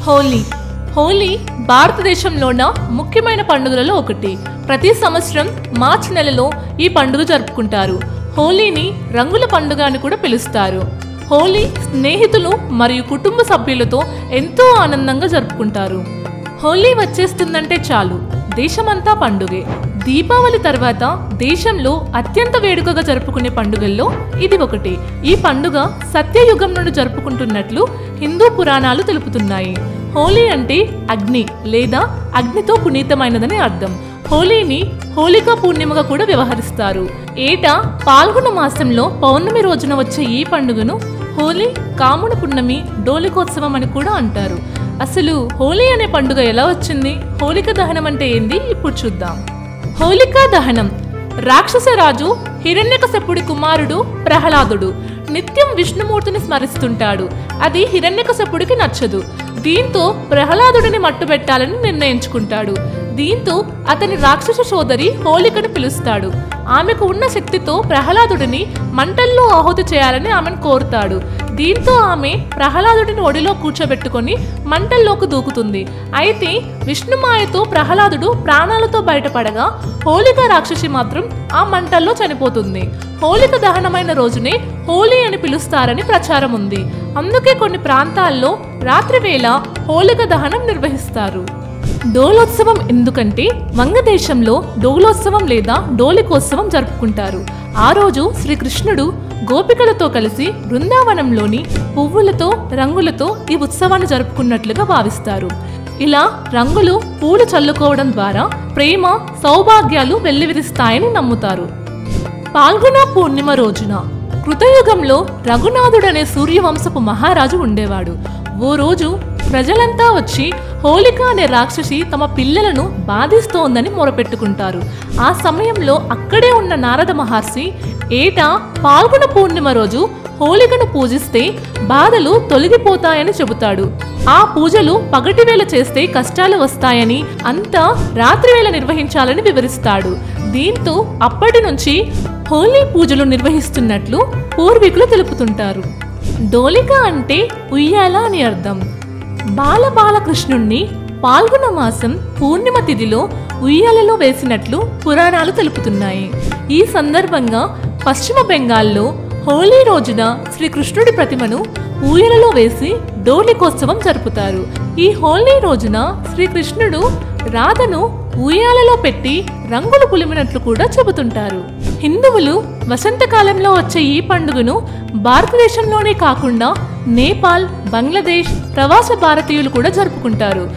హోలీ. హోలీ భారతదేశంలోన ముఖ్యమైన పండుగలలో ఒకటి. ప్రతి సంవత్సరం మార్చి నెలలో ఈ పండుగ జరుపుకుంటారు. హోలీని రంగుల పండుగ అని కూడా పిలుస్తారు. హోలీ స్నేహితులు మరియు కుటుంబ సభ్యులతో ఎంతో ఆనందంగా జరుపుకుంటారు. హోలీ వచ్చేస్తుందంటే చాలు దేశమంతా పండుగే. దీపావళి తర్వాత దేశంలో అత్యంత వేడుకగా జరుపుకునే పండుగల్లో ఇది ఒకటి. ఈ పండుగ సత్యయుగం నుండి జరుపుకుంటున్నట్లు హిందూ పురాణాలు తెలుపుతున్నాయి. హోలీ అంటే అగ్ని లేదా అగ్నితో పునీతమైనదని అర్థం. హోలీని హోళికా పూర్ణిమగా కూడా వ్యవహరిస్తారు. ఏటా పాల్గొన మాసంలో పౌర్ణమి రోజున వచ్చే ఈ పండుగను హోలీ, కామున పున్నమి, డోలికోత్సవం అని కూడా అంటారు. అసలు హోలీ అనే పండుగ ఎలా వచ్చింది? హోళిక దహనం అంటే ఏంది ఇప్పుడు చూద్దాం. హోళికా దహనం. రాక్షసరాజు హిరణ్యకశపుడి కుమారుడు ప్రహ్లాదుడు నిత్యం విష్ణుమూర్తిని స్మరిస్తుంటాడు. అది హిరణ్యకశపుడికి నచ్చదు. దీంతో ప్రహ్లాదుడిని మట్టుబెట్టాలని నిర్ణయించుకుంటాడు. దీంతో అతని రాక్షస సోదరి హోళికను పిలుస్తాడు. ఆమెకు ఉన్న శక్తితో ప్రహ్లాదుడిని మంటల్లో ఆహుతి చేయాలని ఆమెను కోరుతాడు. దీంతో ఆమె ప్రహ్లాదుడిని ఒడిలో కూర్చోబెట్టుకొని మంటల్లోకి దూకుతుంది. అయితే విష్ణుమాయతో ప్రహ్లాదుడు ప్రాణాలతో బయటపడగా హోళిక రాక్షసి మాత్రం ఆ మంటల్లో చనిపోతుంది. హోళిక దహనమైన రోజునే హోలీ అని పిలుస్తారని ప్రచారం ఉంది. అందుకే కొన్ని ప్రాంతాల్లో రాత్రివేళ హోళిక దహనం నిర్వహిస్తారు. డోలోత్సవం ఎందుకంటే వంగదేశంలో డోలోత్సవం లేదా డోలికోత్సవం జరుపుకుంటారు. ఆ రోజు శ్రీకృష్ణుడు గోపికలతో కలిసి బృందావనంలోని పువ్వులతో రంగులతో ఈ ఉత్సవాన్ని జరుపుకున్నట్లుగా భావిస్తారు. ఇలా రంగులు పూలు చల్లుకోవడం ద్వారా ప్రేమ, సౌభాగ్యాలు వెల్లివిరుస్తాయని నమ్ముతారు. పాల్గొన పూర్ణిమ రోజున కృతయుగంలో రఘునాథుడనే సూర్యవంశపు మహారాజు ఉండేవాడు. ఓ రోజు ప్రజలంతా వచ్చి హోళిక అనే రాక్షసి తమ పిల్లలను బాధిస్తోందని మొరపెట్టుకుంటారు. ఆ సమయంలో అక్కడే ఉన్న నారద మహర్షి ఏటా పాల్గొన పూర్ణిమ రోజు హోళికను పూజిస్తే బాధలు తొలగిపోతాయని చెబుతాడు. ఆ పూజలు పగటివేళ చేస్తే కష్టాలు వస్తాయని, అంతా రాత్రివేళ నిర్వహించాలని వివరిస్తాడు. దీంతో అప్పటి నుంచి హోలీ పూజలు నిర్వహిస్తున్నట్లు పూర్వీకులు తెలుపుతుంటారు. డోలిక అంటే ఉయ్యాల అని అర్థం. బాలకృష్ణుణ్ణి పాల్గొన మాసం పూర్ణిమ తిథిలో ఉయ్యాలలో వేసినట్లు పురాణాలు తెలుపుతున్నాయి. ఈ సందర్భంగా పశ్చిమ బెంగాల్లో హోలీ రోజున శ్రీకృష్ణుడి ప్రతిమను ఊయలలో వేసి డోలికోత్సవం జరుపుతారు. ఈ హోలీ రోజున శ్రీకృష్ణుడు రాధను ఉయ్యాలలో పెట్టి రంగులు పులిమినట్లు కూడా చెబుతుంటారు. హిందువులు వసంతకాలంలో వచ్చే ఈ పండుగను భారతదేశంలోనే కాకుండా నేపాల్, బంగ్లాదేశ్ ప్రవాస భారతీయులు కూడా జరుపుకుంటారు.